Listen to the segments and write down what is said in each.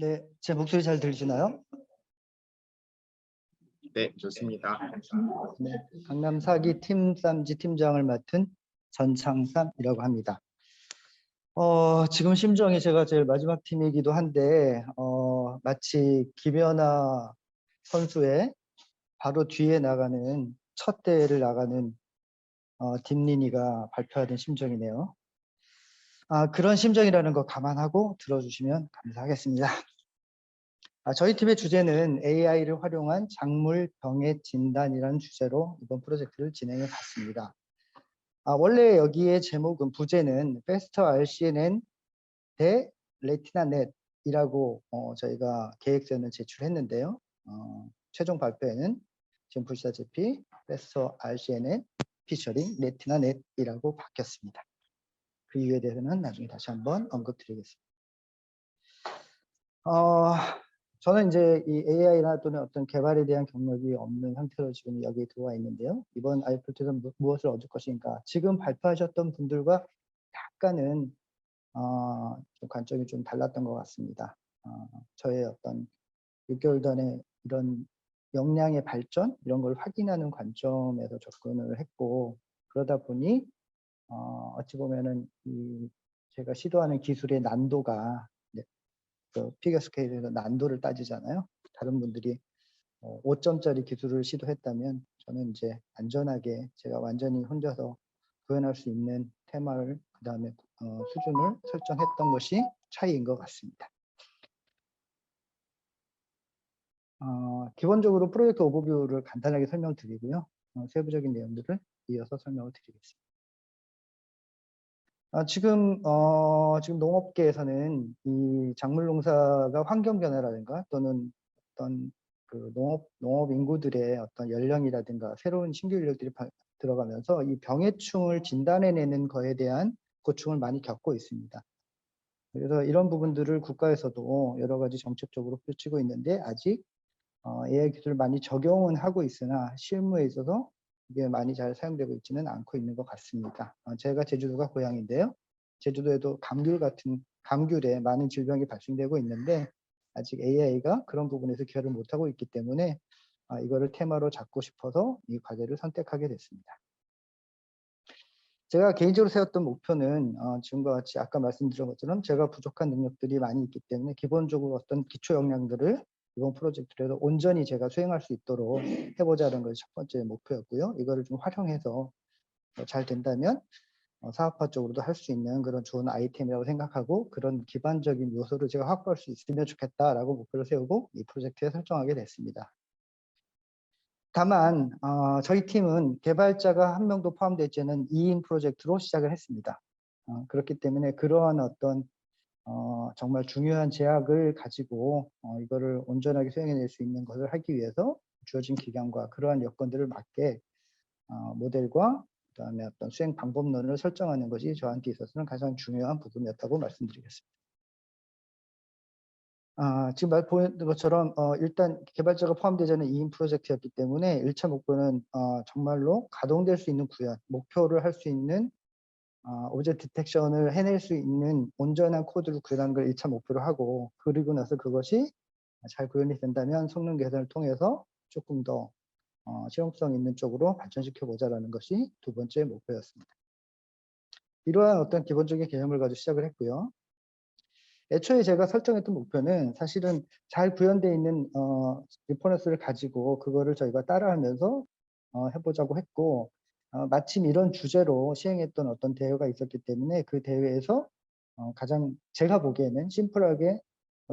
네, 제 목소리 잘 들리시나요? 네, 좋습니다. 네, 강남 4기 팀3지 팀장을 맡은 전창삼이라고 합니다. 지금 심정이 제가 제일 마지막 팀이기도 한데 마치 김연아 선수의 바로 뒤에 나가는 첫 대회를 나가는 딘린이가 발표하던 심정이네요. 그런 심정이라는 거 감안하고 들어주시면 감사하겠습니다. 저희 팀의 주제는 AI를 활용한 작물 병해 진단이라는 주제로 이번 프로젝트를 진행해 봤습니다. 원래 여기에 제목은 부제는 Faster RCNN 대 레티나넷이라고 저희가 계획서는 제출했는데요. 최종 발표에는 지금 보시다시피 Faster RCNN 피처링 레티나넷이라고 바뀌었습니다. 그 이유에 대해서는 나중에 다시 한번 언급드리겠습니다. 저는 이제 이 AI나 또는 어떤 개발에 대한 경력이 없는 상태로 지금 여기에 들어와 있는데요. 이번 아이프로젝트에서 무엇을 얻을 것인가. 지금 발표하셨던 분들과 약간은 좀 관점이 좀 달랐던 것 같습니다. 저의 어떤 6개월 전에 이런 역량의 발전 이런 걸 확인하는 관점에서 접근을 했고 그러다 보니 어찌 보면은 제가 시도하는 기술의 난도가 그 피겨 스케이트에서 난도를 따지잖아요. 다른 분들이 5점짜리 기술을 시도했다면 저는 이제 안전하게 제가 완전히 혼자서 구현할 수 있는 테마를 그 다음에 수준을 설정했던 것이 차이인 것 같습니다. 기본적으로 프로젝트 오버뷰를 간단하게 설명드리고요. 세부적인 내용들을 이어서 설명을 드리겠습니다. 지금 농업계에서는 이 작물 농사가 환경 변화라든가 또는 어떤 그 농업 인구들의 어떤 연령이라든가 새로운 신규 인력들이 들어가면서 이 병해충을 진단해내는 거에 대한 고충을 많이 겪고 있습니다. 그래서 이런 부분들을 국가에서도 여러 가지 정책적으로 펼치고 있는데 아직 AI 기술을 많이 적용은 하고 있으나 실무에 있어서 이게 많이 잘 사용되고 있지는 않고 있는 것 같습니다. 제가 제주도가 고향인데요. 제주도에도 감귤에 많은 질병이 발생되고 있는데 아직 AI가 그런 부분에서 기여를 못하고 있기 때문에 이거를 테마로 잡고 싶어서 이 과제를 선택하게 됐습니다. 제가 개인적으로 세웠던 목표는 지금과 같이 아까 말씀드린 것처럼 제가 부족한 능력들이 많이 있기 때문에 기본적으로 어떤 기초 역량들을 이번 프로젝트에서 온전히 제가 수행할 수 있도록 해보자는 것이 첫 번째 목표였고요. 이거를 좀 활용해서 잘 된다면 사업화 쪽으로도 할 수 있는 그런 좋은 아이템이라고 생각하고 그런 기반적인 요소를 제가 확보할 수 있으면 좋겠다라고 목표를 세우고 이 프로젝트에 설정하게 됐습니다. 다만 저희 팀은 개발자가 한 명도 포함되지 않은 2인 프로젝트로 시작을 했습니다. 그렇기 때문에 그러한 어떤 정말 중요한 제약을 가지고 이거를 온전하게 수행해낼 수 있는 것을 하기 위해서 주어진 기간과 그러한 여건들을 맞게 모델과 그다음에 어떤 수행 방법론을 설정하는 것이 저한테 있어서는 가장 중요한 부분이었다고 말씀드리겠습니다. 지금 보는 것처럼 일단 개발자가 포함되지 않은 2인 프로젝트였기 때문에 1차 목표는 정말로 가동될 수 있는 구현, 목표를 할 수 있는 오브젝트 디텍션을 해낼 수 있는 온전한 코드를 구현하는 걸 1차 목표로 하고 그리고 나서 그것이 잘 구현이 된다면 성능 개선을 통해서 조금 더 실용성 있는 쪽으로 발전시켜 보자라는 것이 두 번째 목표였습니다. 이러한 어떤 기본적인 개념을 가지고 시작을 했고요. 애초에 제가 설정했던 목표는 사실은 잘 구현되어 있는 리퍼런스를 가지고 그거를 저희가 따라하면서 해보자고 했고 마침 이런 주제로 시행했던 어떤 대회가 있었기 때문에 그 대회에서 가장 제가 보기에는 심플하게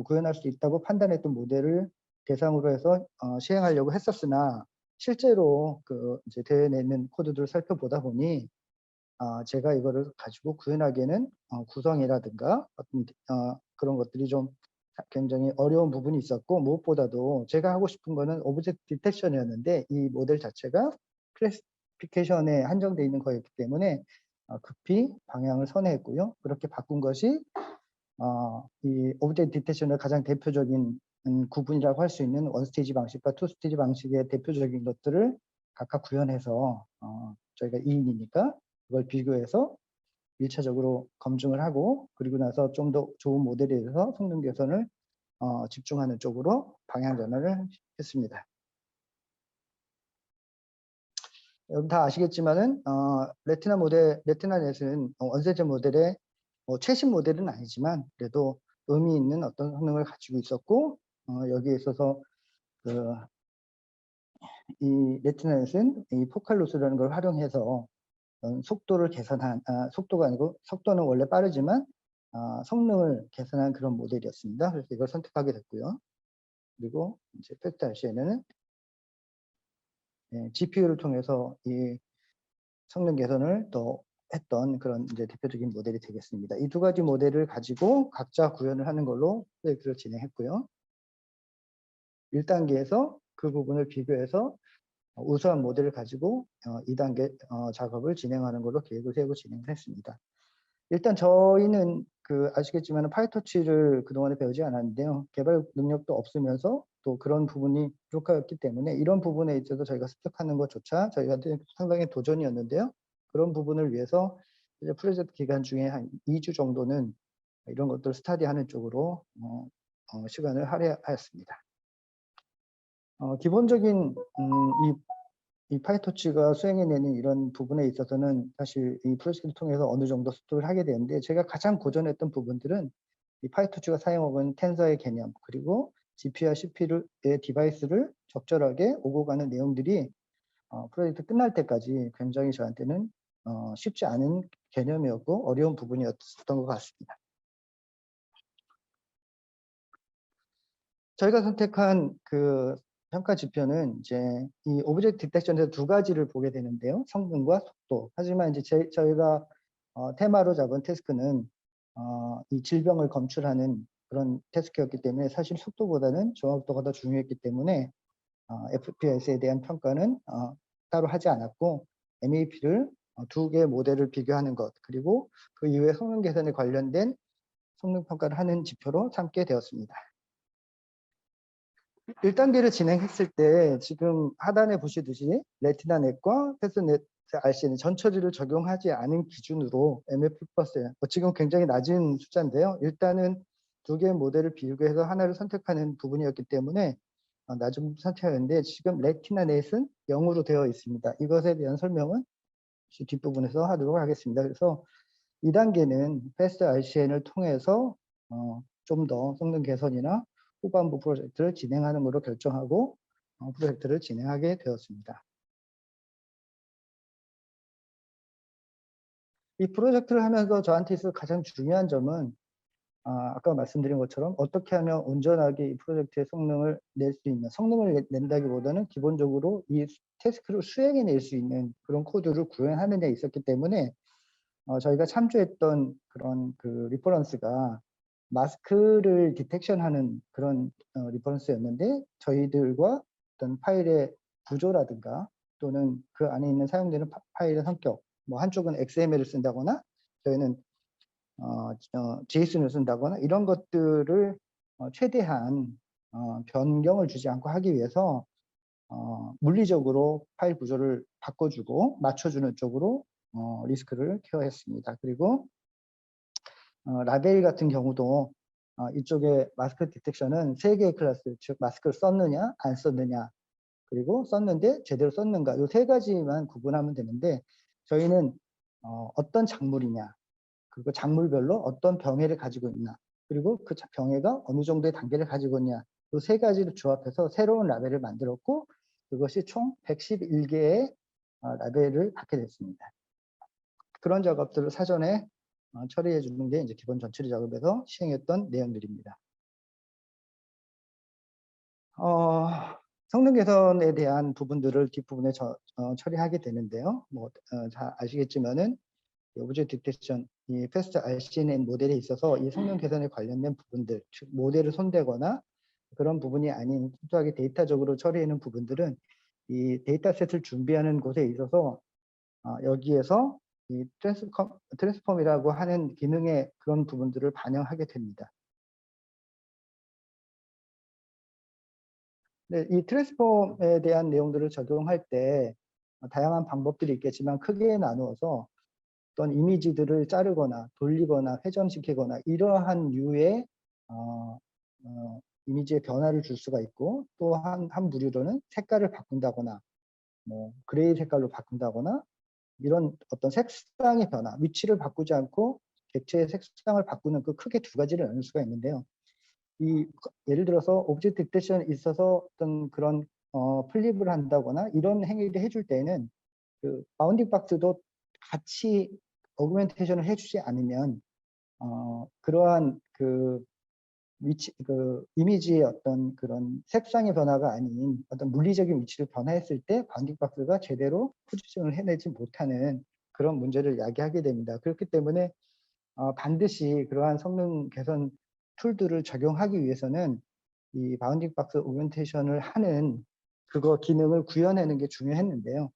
구현할 수 있다고 판단했던 모델을 대상으로 해서 시행하려고 했었으나 실제로 그 이제 대회에 내는 코드들을 살펴보다 보니 제가 이거를 가지고 구현하기에는 구성이라든가 어떤 그런 것들이 좀 굉장히 어려운 부분이 있었고 무엇보다도 제가 하고 싶은 거는 오브젝트 디텍션이었는데 이 모델 자체가 클래시피케이션에 한정되어 있는 거였기 때문에 급히 방향을 선회했고요. 그렇게 바꾼 것이 이 오브젝트 디텍션의 가장 대표적인 구분이라고 할 수 있는 원스테이지 방식과 투스테이지 방식의 대표적인 것들을 각각 구현해서 저희가 2인이니까 그걸 비교해서 1차적으로 검증을 하고 그리고 나서 좀 더 좋은 모델에 대해서 성능 개선을 집중하는 쪽으로 방향 전환을 했습니다. 여러분 다 아시겠지만은 레티나 넷은 원세대 모델의 최신 모델은 아니지만 그래도 의미 있는 어떤 성능을 가지고 있었고, 여기에 있어서 이 레티나 넷은 이 포칼 로스라는 걸 활용해서 속도를 개선한, 속도가 아니고 속도는 원래 빠르지만 성능을 개선한 그런 모델이었습니다. 그래서 이걸 선택하게 됐고요. 그리고 이제 패스트 RCN은 GPU를 통해서 이 성능 개선을 더 했던 그런 이제 대표적인 모델이 되겠습니다. 이 두 가지 모델을 가지고 각자 구현을 하는 걸로 프로젝트를 진행했고요. 1단계에서 그 부분을 비교해서 우수한 모델을 가지고 2단계 작업을 진행하는 걸로 계획을 세우고 진행을 했습니다. 일단 저희는 아시겠지만 파이터치를 그동안에 배우지 않았는데요. 개발 능력도 없으면서 또 그런 부분이 부족하였기 때문에 이런 부분에 있어서 저희가 습득하는 것조차 저희한테 상당히 도전이었는데요. 그런 부분을 위해서 이제 프로젝트 기간 중에 한 2주 정도는 이런 것들을 스터디하는 쪽으로 시간을 할애하였습니다. 기본적인 이 파이터치가 수행해내는 이런 부분에 있어서는 사실 이 프로젝트를 통해서 어느 정도 습득을 하게 되는데, 제가 가장 고전했던 부분들은 이 파이터치가 사용하고 있는 텐서의 개념, 그리고 GPU와 CPU의 디바이스를 적절하게 오고 가는 내용들이 프로젝트 끝날 때까지 굉장히 저한테는 쉽지 않은 개념이었고 어려운 부분이었던 것 같습니다. 저희가 선택한 평가 지표는 이제 이 오브젝트 디텍션에서 두 가지를 보게 되는데요. 성능과 속도. 하지만 이제 저희가 테마로 잡은 태스크는 이 질병을 검출하는 그런 태스크였기 때문에 사실 속도보다는 정확도가 더 중요했기 때문에 FPS에 대한 평가는 따로 하지 않았고, MAP를 두 개의 모델을 비교하는 것, 그리고 그 이후에 성능 개선에 관련된 성능 평가를 하는 지표로 삼게 되었습니다. 1단계를 진행했을 때 지금 하단에 보시듯이 레티나 넷과 패스 넷 RC는 전처리를 적용하지 않은 기준으로 MF+, 지금 굉장히 낮은 숫자인데요. 일단은 두 개의 모델을 비교해서 하나를 선택하는 부분이었기 때문에 낮은 선택하였는데, 지금 레티나 넷은 0으로 되어 있습니다. 이것에 대한 설명은 뒷부분에서 하도록 하겠습니다. 그래서 2단계는 패스 RCN을 통해서 좀 더 성능 개선이나 후반부 프로젝트를 진행하는 것으로 결정하고 프로젝트를 진행하게 되었습니다. 이 프로젝트를 하면서 저한테 있어서 가장 중요한 점은 아까 말씀드린 것처럼 어떻게 하면 온전하게 이 프로젝트의 성능을 낼 수 있는, 성능을 낸다기보다는 기본적으로 이 태스크를 수행해낼 수 있는 그런 코드를 구현하는 데 있었기 때문에 저희가 참조했던 그런 리퍼런스가 마스크를 디텍션하는 그런 리퍼런스였는데, 저희들과 어떤 파일의 구조라든가 또는 그 안에 있는 사용되는 파일의 성격, 뭐 한쪽은 XML을 쓴다거나 저희는 JSON을 쓴다거나 이런 것들을 최대한 변경을 주지 않고 하기 위해서 물리적으로 파일 구조를 바꿔주고 맞춰주는 쪽으로 리스크를 케어했습니다. 그리고 라벨 같은 경우도 이쪽에 마스크 디텍션은 3개의 클래스, 즉 마스크를 썼느냐 안 썼느냐, 그리고 썼는데 제대로 썼는가, 이 3가지만 구분하면 되는데, 저희는 어떤 작물이냐, 그리고 작물별로 어떤 병해를 가지고 있나, 그리고 그 병해가 어느 정도의 단계를 가지고 있냐, 이 3가지를 조합해서 새로운 라벨을 만들었고, 그것이 총 111개의 라벨을 갖게 됐습니다. 그런 작업들을 사전에 처리해 주는 게 이제 기본 전처리 작업에서 시행했던 내용들입니다. 성능 개선에 대한 부분들을 뒷부분에 처리하게 되는데요. 잘 아시겠지만은 오브젝트 디텍션, 이 패스트 RCN 모델에 있어서 이 성능 개선에 관련된 부분들, 즉 모델을 손대거나 그런 부분이 아닌 순수하게 데이터적으로 처리하는 부분들은 이 데이터셋을 준비하는 곳에 있어서 여기에서 이 트랜스폼이라고 하는 기능의 그런 부분들을 반영하게 됩니다. 네, 이 트랜스폼에 대한 내용들을 적용할 때 다양한 방법들이 있겠지만 크게 나누어서 어떤 이미지들을 자르거나 돌리거나 회전시키거나 이러한 유의 이미지의 변화를 줄 수가 있고, 또 한 부류로는 색깔을 바꾼다거나 뭐 그레이 색깔로 바꾼다거나 이런 어떤 색상의 변화, 위치를 바꾸지 않고 객체의 색상을 바꾸는 그 크게 두 가지를 나눌 수가 있는데요. 예를 들어서 오브젝트 디텍션에 있어서 어떤 그런 플립을 한다거나 이런 행위를 해줄 때에는 그 바운딩 박스도 같이 어그멘테이션을 해주지 않으면 그러한 그 위치, 그 이미지의 어떤 그런 색상의 변화가 아닌 어떤 물리적인 위치를 변화했을 때 바운딩 박스가 제대로 포지션을 해내지 못하는 그런 문제를 야기하게 됩니다. 그렇기 때문에 반드시 그러한 성능 개선 툴들을 적용하기 위해서는 이 바운딩 박스 오그멘테이션을 하는 그거 기능을 구현하는 게 중요했는데요.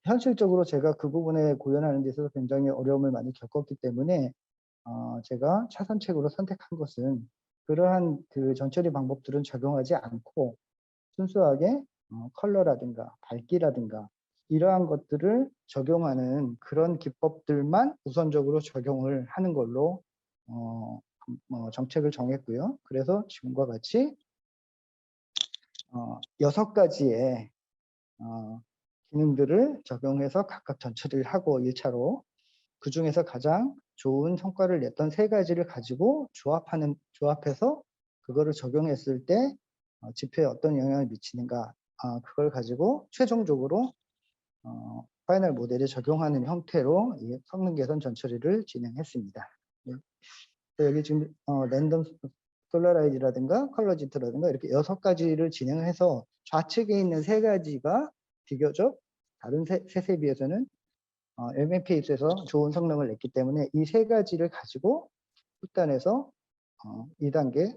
현실적으로 제가 그 부분에 구현하는 데 있어서 굉장히 어려움을 많이 겪었기 때문에 제가 차선책으로 선택한 것은 그러한 그 전처리 방법들은 적용하지 않고 순수하게 컬러라든가 밝기라든가 이러한 것들을 적용하는 그런 기법들만 우선적으로 적용을 하는 걸로 정책을 정했고요. 그래서 지금과 같이 6가지의 기능들을 적용해서 각각 전처리를 하고 1차로 그 중에서 가장 좋은 성과를 냈던 3가지를 가지고 조합해서 그거를 적용했을 때 지표에 어떤 영향을 미치는가 그걸 가지고 최종적으로 파이널 모델에 적용하는 형태로 이 성능 개선 전처리를 진행했습니다. 네. 여기 지금 랜덤 솔라라이즈라든가 컬러지트라든가 이렇게 6가지를 진행해서 좌측에 있는 3가지가 비교적 다른 셋에 비해서는 MMP에서 좋은 성능을 냈기 때문에 이 3가지를 가지고 일단에서 2단계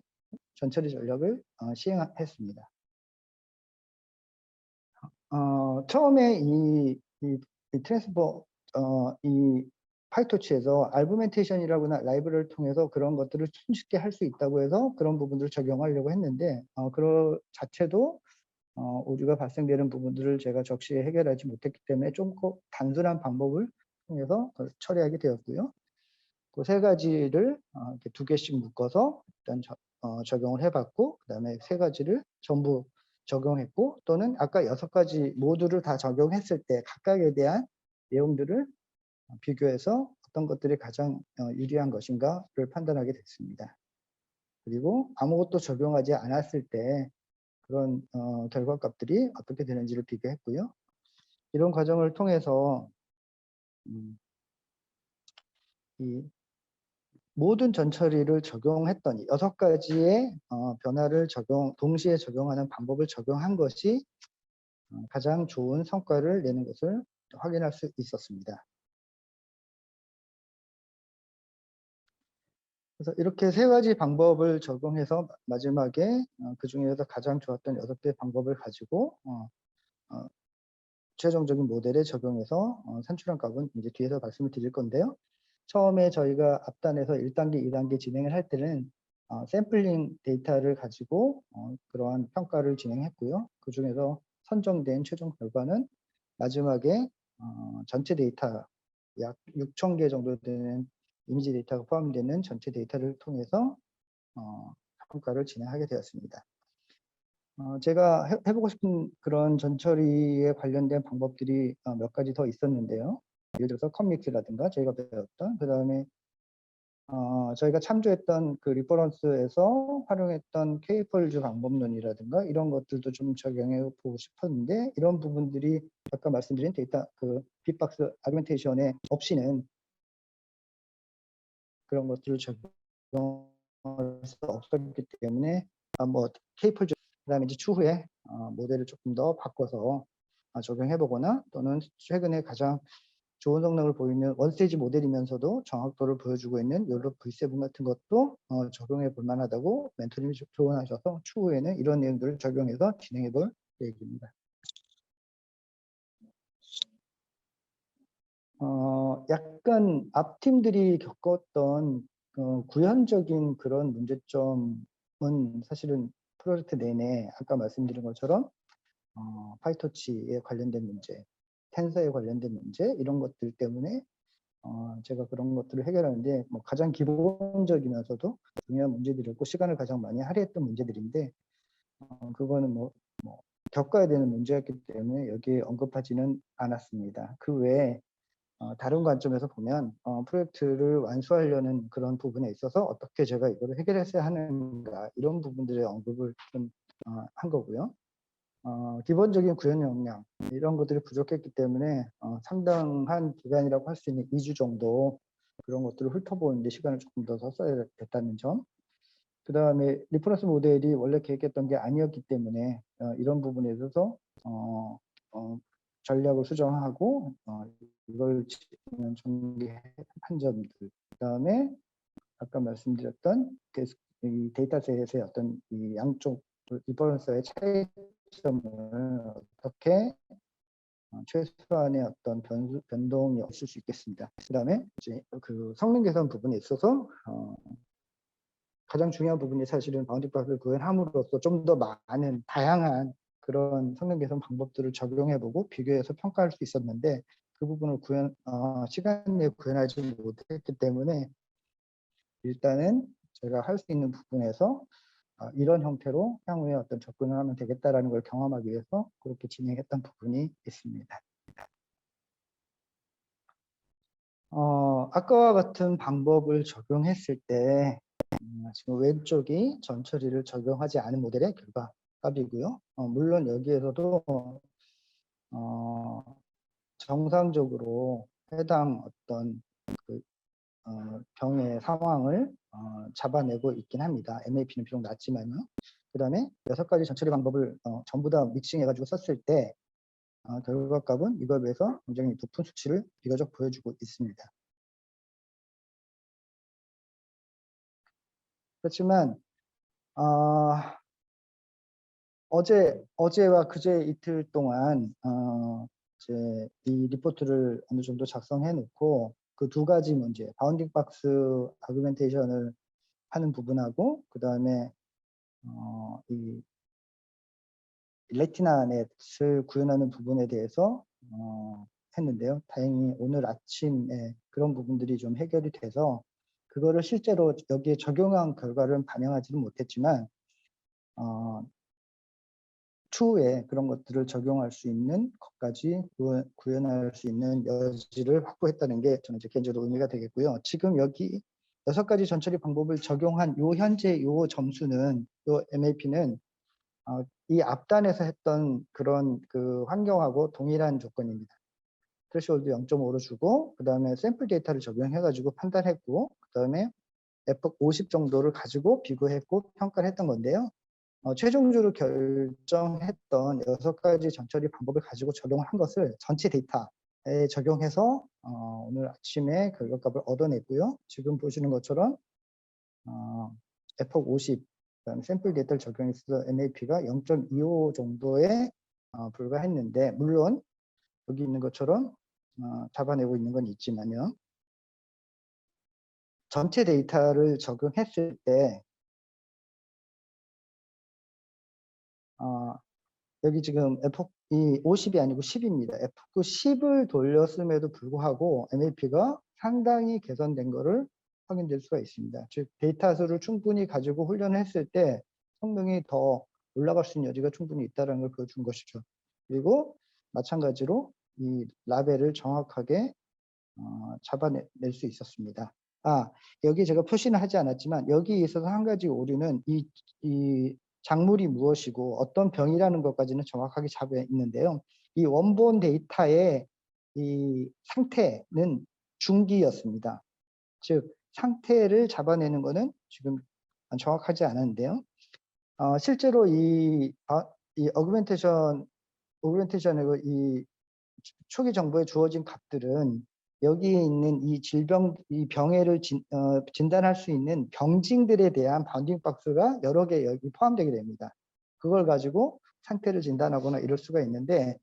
전처리 전략을 시행했습니다. 처음에 이 트랜스퍼 이 파이토치에서 알구멘테이션이라거나 라이브러리를 통해서 그런 것들을 손쉽게 할 수 있다고 해서 그런 부분들을 적용하려고 했는데 그 자체도 오류가 발생되는 부분들을 제가 적시에 해결하지 못했기 때문에 좀 단순한 방법을 통해서 처리하게 되었고요. 그 3가지를 이렇게 2개씩 묶어서 일단 적용을 해봤고, 그 다음에 3가지를 전부 적용했고, 또는 아까 6가지 모두를 다 적용했을 때 각각에 대한 내용들을 비교해서 어떤 것들이 가장 유리한 것인가를 판단하게 됐습니다. 그리고 아무것도 적용하지 않았을 때 그런 결과값들이 어떻게 되는지를 비교했고요. 이런 과정을 통해서 이 모든 전처리를 적용했더니 6가지의 변화를 동시에 적용하는 방법을 적용한 것이 가장 좋은 성과를 내는 것을 확인할 수 있었습니다. 그래서 이렇게 3가지 방법을 적용해서 마지막에 그 중에서 가장 좋았던 6개 방법을 가지고 최종적인 모델에 적용해서 산출한 값은 이제 뒤에서 말씀을 드릴 건데요. 처음에 저희가 앞단에서 1단계, 2단계 진행을 할 때는 샘플링 데이터를 가지고 그러한 평가를 진행했고요. 그 중에서 선정된 최종 결과는 마지막에 전체 데이터 약 6,000개 정도 되는 이미지 데이터가 포함되는 전체 데이터를 통해서 평가를 진행하게 되었습니다. 제가 해보고 싶은 그런 전처리에 관련된 방법들이 몇 가지 더 있었는데요. 예를 들어서 컴믹스라든가 저희가 배웠던, 그 다음에 저희가 참조했던 그 리퍼런스에서 활용했던 K-폴즈 방법론이라든가 이런 것들도 좀 적용해 보고 싶었는데, 이런 부분들이 아까 말씀드린 데이터 그 빅박스 아규멘테이션에 없이는 그런 것들을 적용할 수 없었기 때문에 뭐 K-폴즈 그다음에 이제 추후에 모델을 조금 더 바꿔서 적용해 보거나, 또는 최근에 가장 좋은 성능을 보이는 원스테이지 모델이면서도 정확도를 보여주고 있는 욜롭 V7 같은 것도 적용해 볼 만하다고 멘토님이 조언하셔서 추후에는 이런 내용들을 적용해서 진행해 볼 계획입니다. 약간 앞팀들이 겪었던 구현적인 그런 문제점은 사실은 프로젝트 내내 아까 말씀드린 것처럼 파이토치에 관련된 문제, 텐서에 관련된 문제 이런 것들 때문에 제가 그런 것들을 해결하는데 뭐 가장 기본적이면서도 중요한 문제들이었고 시간을 가장 많이 할애했던 문제들인데 그거는 뭐 겪어야 되는 문제였기 때문에 여기에 언급하지는 않았습니다. 그 외에 다른 관점에서 보면 프로젝트를 완수하려는 그런 부분에 있어서 어떻게 제가 이거를 해결했어야 하는가 이런 부분들의 언급을 좀 한 거고요. 기본적인 구현 역량 이런 것들이 부족했기 때문에 상당한 기간이라고 할 수 있는 2주 정도 그런 것들을 훑어보는데 시간을 조금 더 썼어야 됐다는 점. 그 다음에 리퍼런스 모델이 원래 계획했던 게 아니었기 때문에 이런 부분에 있어서 전략을 수정하고 이걸 전개한 점들. 그 다음에 아까 말씀드렸던 이 데이터셋의 어떤 이 양쪽 리퍼런스의 차이점을 어떻게 최소한의 어떤 변동이 없을 수 있겠습니다. 그 다음에 이제 그 성능 개선 부분에 있어서 가장 중요한 부분이 사실은 바운딩 박스를 구현함으로써 좀 더 많은 다양한 그런 성능 개선 방법들을 적용해보고 비교해서 평가할 수 있었는데 그 부분을 시간 내에 구현하지 못했기 때문에 일단은 제가 할 수 있는 부분에서 이런 형태로 향후에 어떤 접근을 하면 되겠다라는 걸 경험하기 위해서 그렇게 진행했던 부분이 있습니다. 아까와 같은 방법을 적용했을 때 지금 왼쪽이 전처리를 적용하지 않은 모델의 결과값이고요. 물론 여기에서도 정상적으로 해당 어떤 그 병의 상황을 잡아내고 있긴 합니다. MAP는 비록 낮지만요. 그 다음에 6가지 전처리 방법을 전부 다 믹싱해가지고 썼을 때 결과값은 이거에 비해서 굉장히 높은 수치를 비교적 보여주고 있습니다. 그렇지만 어제와 그제 이틀 동안 이제 이 리포트를 어느 정도 작성해 놓고 그 2가지 문제, 바운딩 박스 아규멘테이션을 하는 부분하고 그 다음에 이 레티나 넷을 구현하는 부분에 대해서 했는데요. 다행히 오늘 아침에 그런 부분들이 좀 해결이 돼서 그거를 실제로 여기에 적용한 결과를 반영하지는 못했지만 추후에 그런 것들을 적용할 수 있는 것까지 구현할 수 있는 여지를 확보했다는 게 저는 이제 개인적으로 의미가 되겠고요. 지금 여기 6가지 전처리 방법을 적용한 요 현재 요 점수는 요 MAP는 이 앞단에서 했던 그런 그 환경하고 동일한 조건입니다. 트레시홀드 0.5로 주고 그 다음에 샘플 데이터를 적용해가지고 판단했고 그 다음에 F 50 정도를 가지고 비교했고 평가를 했던 건데요. 최종적으로 결정했던 6가지 전처리 방법을 가지고 적용을 한 것을 전체 데이터에 적용해서 오늘 아침에 결과값을 얻어냈고요. 지금 보시는 것처럼 F 50 그다음에 샘플 데이터를 적용해서 MAP가 0.25 정도에 불과했는데 물론 여기 있는 것처럼 잡아내고 있는 건 있지만요. 전체 데이터를 적용했을 때 여기 지금 F 50이 아니고 10입니다. F 10을 돌렸음에도 불구하고 MAP가 상당히 개선된 것을 확인될 수가 있습니다. 즉 데이터 수를 충분히 가지고 훈련을 했을 때 성능이 더 올라갈 수 있는 여지가 충분히 있다는 걸 보여준 것이죠. 그리고 마찬가지로 이 라벨을 정확하게 잡아낼 수 있었습니다. 여기 제가 표시는 하지 않았지만 여기에 있어서 한 가지 오류는 이 작물이 무엇이고 어떤 병이라는 것까지는 정확하게 잡혀 있는데요. 이 원본 데이터의 이 상태는 중기였습니다. 즉 상태를 잡아내는 것은 지금 정확하지 않은데요. 실제로 이 어그멘테이션의 이 초기 정보에 주어진 값들은 여기에 있는 이 이 병해를 진단할 수 있는 병징들에 대한 바운딩 박스가 여러 개 여기 포함되게 됩니다. 그걸 가지고 상태를 진단하거나 이럴 수가 있는데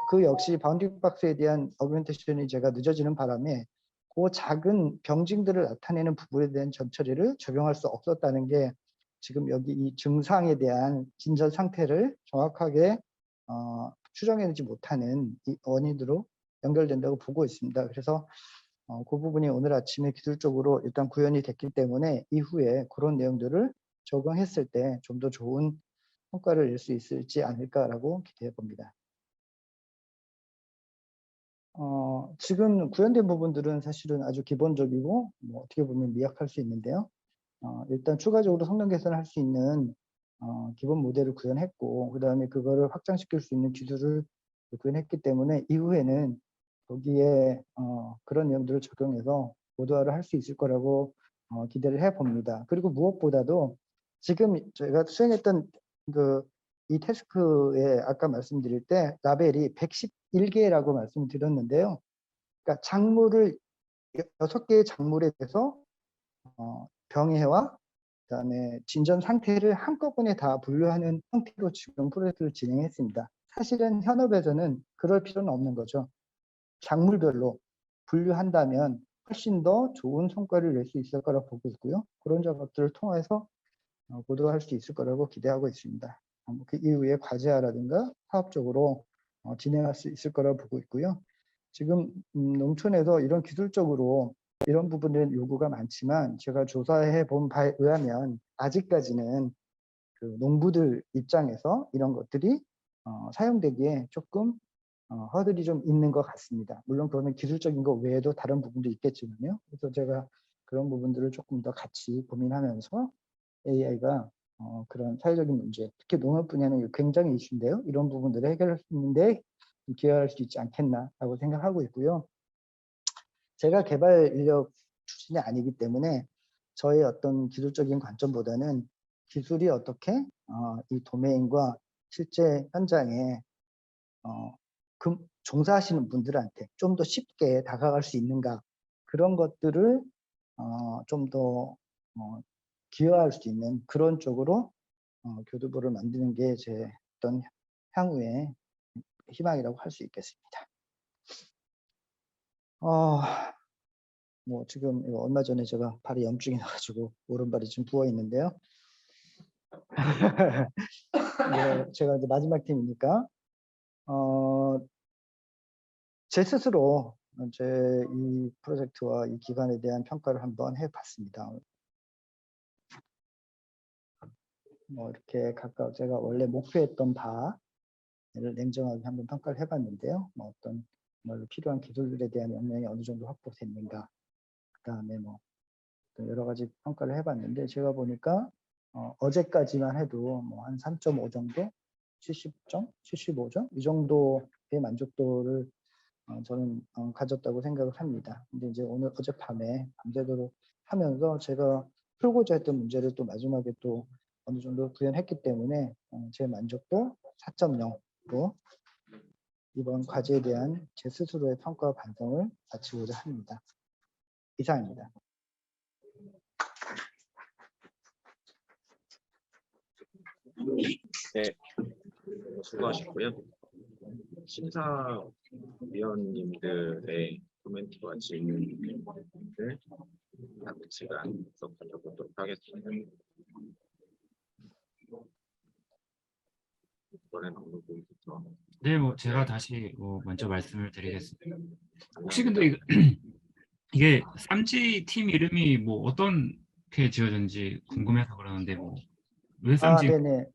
그 역시 바운딩 박스에 대한 어그멘테이션이 제가 늦어지는 바람에 그 작은 병징들을 나타내는 부분에 대한 전처리를 적용할 수 없었다는 게 지금 여기 이 증상에 대한 진전 상태를 정확하게 추정해내지 못하는 이 원인으로 연결된다고 보고 있습니다. 그래서 그 부분이 오늘 아침에 기술적으로 일단 구현이 됐기 때문에 이후에 그런 내용들을 적용했을 때 좀 더 좋은 성과를 낼 수 있을지 않을까라고 기대해 봅니다. 지금 구현된 부분들은 사실은 아주 기본적이고 뭐 어떻게 보면 미약할 수 있는데요. 일단 추가적으로 성능 개선할 수 있는 기본 모델을 구현했고, 그 다음에 그거를 확장시킬 수 있는 기술을 구현했기 때문에 이후에는 거기에 그런 내용들을 적용해서 고도화를 할 수 있을 거라고 기대를 해봅니다. 그리고 무엇보다도 지금 저희가 수행했던 이 태스크에 아까 말씀드릴 때 라벨이 111개라고 말씀드렸는데요. 그러니까 작물을 6개의 작물에 대해서 병해와 그다음에 진전 상태를 한꺼번에 다 분류하는 형태로 지금 프로젝트를 진행했습니다. 사실은 현업에서는 그럴 필요는 없는 거죠. 작물별로 분류한다면 훨씬 더 좋은 성과를 낼 수 있을 거라고 보고 있고요. 그런 작업들을 통해서 고도화할 수 있을 거라고 기대하고 있습니다. 그 이후에 과제화라든가 사업적으로 진행할 수 있을 거라고 보고 있고요. 지금 농촌에서 이런 기술적으로 이런 부분에 요구가 많지만 제가 조사해 본 바에 의하면 아직까지는 그 농부들 입장에서 이런 것들이 사용되기에 조금 허들이 좀 있는 것 같습니다. 물론 그거는 기술적인 것 외에도 다른 부분도 있겠지만요. 그래서 제가 그런 부분들을 조금 더 같이 고민하면서 AI가 그런 사회적인 문제, 특히 농업 분야는 굉장히 이슈인데요. 이런 부분들을 해결할 수 있는데 기여할 수 있지 않겠나라고 생각하고 있고요. 제가 개발 인력 출신이 아니기 때문에 저의 어떤 기술적인 관점보다는 기술이 어떻게 이 도메인과 실제 현장에 종사하시는 분들한테 좀 더 쉽게 다가갈 수 있는가, 그런 것들을 좀 더 기여할 수 있는 그런 쪽으로 교두보를 만드는 게 제 어떤 향후의 희망이라고 할 수 있겠습니다. 뭐 지금 얼마 전에 제가 발에 염증이 나가지고 오른발이 지금 부어 있는데요. 네, 제가 이제 마지막 팀이니까 제 스스로 제 이 프로젝트와 이 기관에 대한 평가를 한번 해봤습니다. 뭐 이렇게 각각 제가 원래 목표했던 바를 냉정하게 한번 평가를 해봤는데요. 뭐 어떤 정말로 필요한 기술들에 대한 역량이 어느 정도 확보됐는가, 그 다음에 뭐 여러 가지 평가를 해봤는데 제가 보니까 어제까지만 해도 뭐 한 3.5 정도, 70점, 75점 이 정도의 만족도를 저는 가졌다고 생각을 합니다. 근데 이제 오늘 어젯밤에 밤새도록 하면서 제가 풀고자 했던 문제를 또 마지막에 또 어느 정도 구현했기 때문에 제 만족도 4.0로 이번 과제에 대한 제 스스로의 평가와 반성을 마치고자 합니다. 이상입니다. 네, 수고하셨고요. 심사위원님들의 코멘트와 질문을 다음 시간 가져보도록 하겠습니다. 이번엔 어느 분부터? 네, 뭐 제가 다시 먼저 말씀을 드리겠습니다. 혹시 근데 이게 쌈지 팀 이름이 뭐 어떻게 지어졌는지 궁금해서 그러는데 뭐 왜 쌈지? 네네.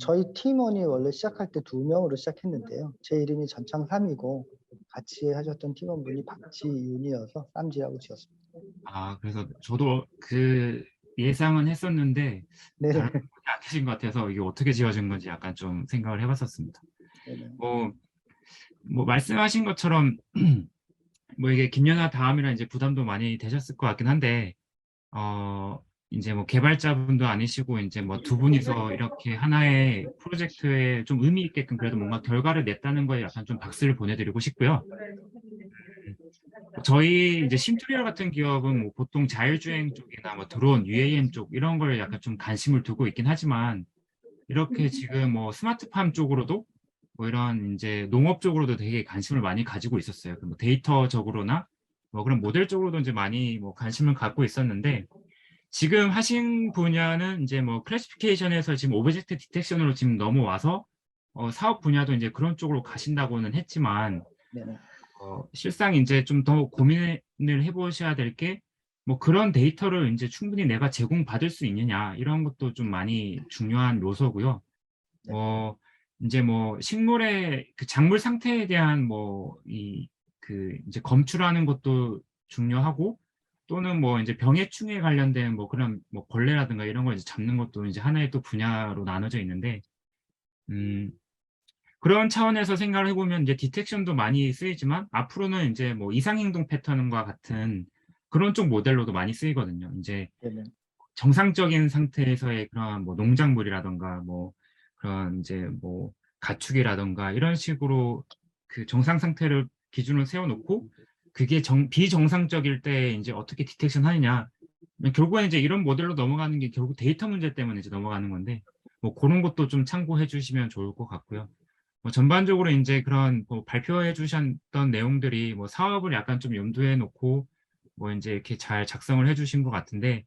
저희 팀원이 원래 시작할 때 2명으로 시작했는데요. 제 이름이 전창삼이고 같이 하셨던 팀원분이 박지윤이어서 쌈지라고 지었습니다. 그래서 저도 그 예상은 했었는데 네. 다른 분이 안 계신 것 같아서 이게 어떻게 지어진 건지 약간 좀 생각을 해봤었습니다. 네네. 뭐 말씀하신 것처럼 뭐 이게 김연아 다음이라 이제 부담도 많이 되셨을 것 같긴 한데 이제 뭐 개발자분도 아니시고 이제 뭐 두 분이서 이렇게 하나의 프로젝트에 좀 의미 있게끔 그래도 뭔가 결과를 냈다는 거에 약간 좀 박수를 보내드리고 싶고요. 저희 이제 심투리얼 같은 기업은 뭐 보통 자율주행 쪽이나 뭐 드론, UAM 쪽 이런 걸 약간 좀 관심을 두고 있긴 하지만 이렇게 지금 뭐 스마트팜 쪽으로도 뭐 이런 이제 농업 쪽으로도 되게 관심을 많이 가지고 있었어요. 뭐 데이터적으로나 뭐 그런 모델 쪽으로도 이제 많이 뭐 관심을 갖고 있었는데 지금 하신 분야는 이제 뭐 클래시피케이션에서 지금 오브젝트 디텍션으로 지금 넘어와서 사업 분야도 이제 그런 쪽으로 가신다고는 했지만 네네. 실상 이제 좀 더 고민을 해보셔야 될 게 뭐 그런 데이터를 이제 충분히 내가 제공받을 수 있느냐 이런 것도 좀 많이 중요한 요소고요. 네. 이제 뭐 식물의 그 작물 상태에 대한 뭐 그 이제 검출하는 것도 중요하고 또는 뭐 이제 병해충에 관련된 뭐 그런 뭐 벌레라든가 이런 걸 이제 잡는 것도 이제 하나의 또 분야로 나눠져 있는데 음 그런 차원에서 생각을 해보면 이제 디텍션도 많이 쓰이지만 앞으로는 이제 뭐 이상행동 패턴과 같은 그런 쪽 모델로도 많이 쓰이거든요. 이제 네네. 정상적인 상태에서의 그런 뭐 농작물이라든가 뭐 그런 이제 뭐 가축이라든가 이런 식으로 그 정상 상태를 기준으로 세워놓고 그게 비정상적일 때 이제 어떻게 디텍션 하느냐. 결국에는 이제 이런 모델로 넘어가는 게 결국 데이터 문제 때문에 이제 넘어가는 건데 뭐 그런 것도 좀 참고해 주시면 좋을 것 같고요. 뭐 전반적으로 인제 그런 뭐 발표해 주셨던 내용들이 뭐 사업을 약간 좀 염두에 놓고 뭐 인제 이렇게 잘 작성을 해 주신 것 같은데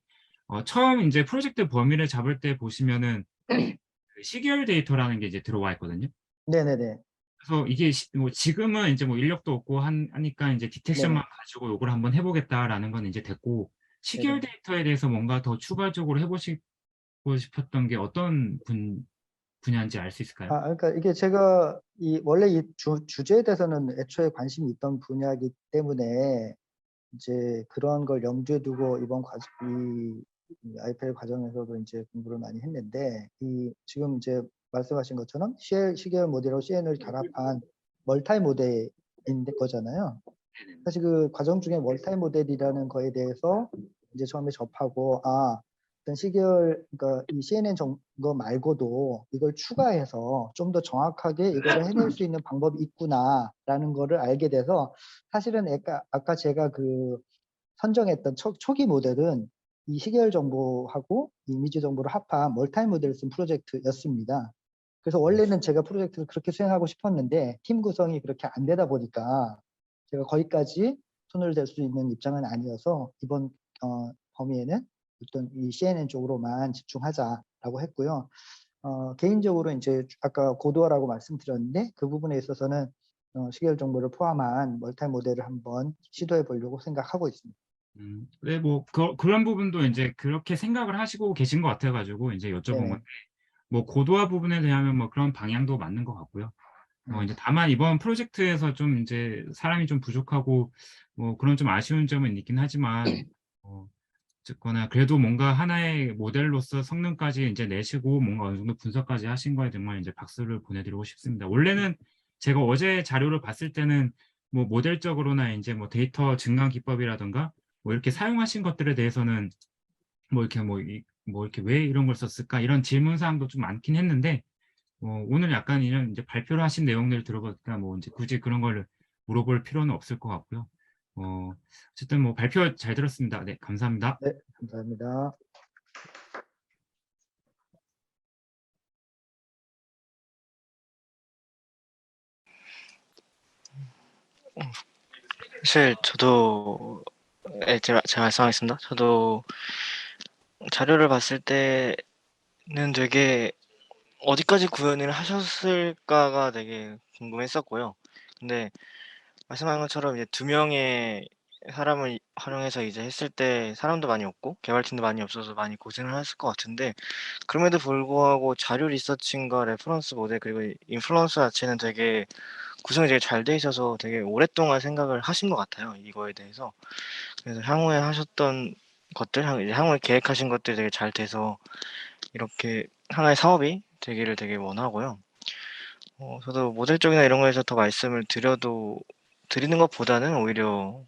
처음 인제 프로젝트 범위를 잡을 때 보시면은 그 시계열 데이터라는 게 이제 들어와 있거든요. 네네네. 그래서 이게 뭐 지금은 인제 뭐 인력도 없고 하니까 인제 네네. '디텍션만 가지고 요걸 한번 해 보겠다.'라는 건 인제 됐고 시계열 네네. 데이터에 대해서 뭔가 더 추가적으로 해 보시고 싶었던 게 어떤 분야인지 알 수 있을까요? 그러니까 이게 제가 원래 이 주제에 대해서는 애초에 관심이 있던 분야이기 때문에 이제 그런 걸 염두에 두고 이번 이 IPL 과정에서도 인제 공부를 많이 했는데 지금 이제 말씀하신 것처럼 시계열 모델하고 CN을 결합한 멀티 모델인 거잖아요. 네네. 사실 그 과정 중에 멀티 모델이라는 거에 대해서 이제 처음에 접하고 어떤 시계열 그러니까 이 CNN 거 말고도 이걸 추가해서 좀 더 정확하게 이거를 해낼 수 있는 방법이 있구나라는 거를 알게 돼서 사실은 아까 제가 선정했던 초기 모델은 이 시계열 정보하고 이미지 정보를 합한 멀티 모델을 쓴 프로젝트였습니다. 그래서 원래는 제가 프로젝트를 그렇게 수행하고 싶었는데 팀 구성이 그렇게 안 되다 보니까 제가 거기까지 손을 댈 수 있는 입장은 아니어서 이번 범위에는 어떤 이 CNN 쪽으로만 집중하자라고 했고요. 개인적으로 인제 아까 고도화라고 말씀드렸는데 그 부분에 있어서는 시계열 정보를 포함한 멀티 모델을 한번 시도해 보려고 생각하고 있습니다. 네 뭐 그런 부분도 인제 그렇게 생각을 하시고 계신 것 같아 가지고 인제 여쭤본 건데 네네. 뭐 고도화 부분에 대하면 뭐 그런 방향도 맞는 것 같고요. 네. 인제 다만 이번 프로젝트에서 좀 인제 사람이 좀 부족하고 뭐 그런 좀 아쉬운 점은 있긴 하지만 어쨌거나 그래도 뭔가 하나의 모델로서 성능까지 인제 내시고 뭔가 어느 정도 분석까지 하신 거에 정말 인제 박수를 보내드리고 싶습니다. 원래는 제가 어제 자료를 봤을 때는 뭐 모델적으로나 인제 뭐 데이터 증강 기법이라든가 뭐 이렇게 사용하신 것들에 대해서는 뭐 이렇게 뭐 이렇게 '왜 이런 걸 썼을까?' 이런 질문 사항도 좀 많긴 했는데 오늘 약간 이런 인제 발표를 하신 내용들을 들어보니까 뭐 인제 굳이 그런 거를 물어볼 필요는 없을 것 같고요. 어 어쨌든 뭐 발표 잘 들었습니다. 네 감사합니다. 네. 감사합니다. 사실 저도 제가 말씀하겠습니다. 저도 자료를 봤을 때는 되게 어디까지 구현을 하셨을까가 되게 궁금했었고요. 근데 말씀하신 것처럼 이제 2명의 사람을 활용해서 이제 했을 때 사람도 많이 없고 개발팀도 많이 없어서 많이 고생을 하셨을 것 같은데 그럼에도 불구하고 자료 리서치인가 레퍼런스 모델 그리고 인플루언서 자체는 되게 구성이 되게 잘 돼 있어서 되게 오랫동안 생각을 하신 것 같아요, 이거에 대해서. 그래서 향후에 하셨던 것들 이제 향후에 계획하신 것들이 되게 잘 돼서 이렇게 하나의 사업이 되기를 되게 원하고요. 저도 모델 쪽이나 이런 거에서 더 말씀을 드리는 것보다는 오히려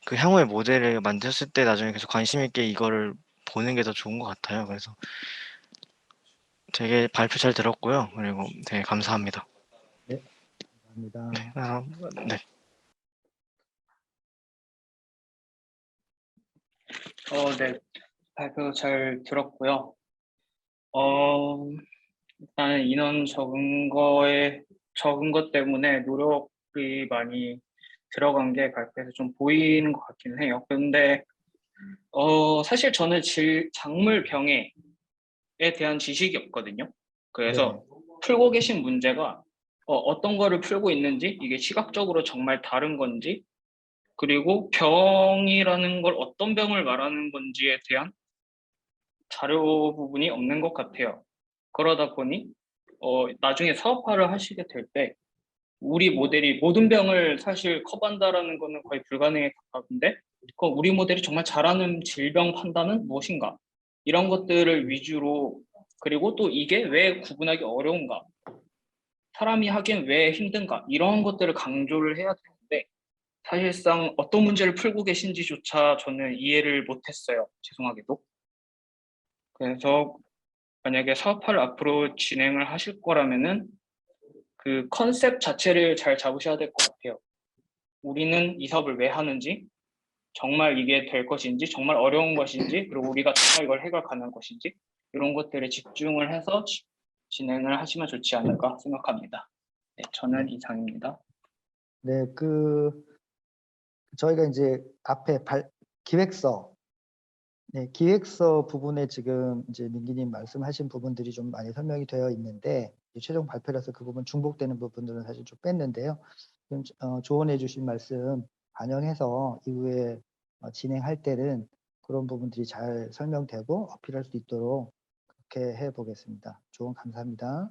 그 향후에 모델을 만드셨을 때 나중에 계속 관심 있게 이거를 보는 게 더 좋은 것 같아요. 그래서 되게 발표 잘 들었고요. 그리고 되게 감사합니다. 네. 감사합니다. 네. 네. 발표 잘 들었고요. 일단은 인원 적은 것 때문에 노력이 많이 들어간 게 발표에서 좀 보이는 것 같기는 해요. 근데 사실 저는 작물 병해에 대한 지식이 없거든요. 네네. 그래서 풀고 계신 문제가 어떤 거를 풀고 있는지, 이게 시각적으로 정말 다른 건지, 그리고 병이라는 걸 어떤 병을 말하는 건지에 대한 자료 부분이 없는 것 같아요. 그러다 보니 나중에 사업화를 하시게 될 때 우리 모델이 모든 병을 사실 커버한다라는 거는 거의 불가능에 가까운데, 그럼 우리 모델이 정말 잘하는 질병 판단은 무엇인가? 이런 것들을 위주로, 그리고 또 이게 왜 구분하기 어려운가? 사람이 하기엔 왜 힘든가? 이런 것들을 강조를 해야 되는데, 사실상 어떤 문제를 풀고 계신지조차 저는 이해를 못했어요. 죄송하게도. 그래서 만약에 사업화를 앞으로 진행을 하실 거라면은 그 컨셉 자체를 잘 잡으셔야 될 것 같아요. 우리는 이 사업을 왜 하는지, 정말 이게 될 것인지, 정말 어려운 것인지, 그리고 우리가 정말 이걸 해결 가능한 것인지, 이런 것들에 집중을 해서 진행을 하시면 좋지 않을까 생각합니다. 네, 저는 이상입니다. 네, 저희가 이제 앞에 기획서, 네, 기획서 부분에 지금 이제 민기님 말씀하신 부분들이 좀 많이 설명이 되어 있는데, 이제 최종 발표라서 그 부분 중복되는 부분들은 사실 좀 뺐는데요. 지금 조언해 주신 말씀 반영해서 이후에 진행할 때는 그런 부분들이 잘 설명되고 어필할 수 있도록 그렇게 해 보겠습니다. 조언 감사합니다.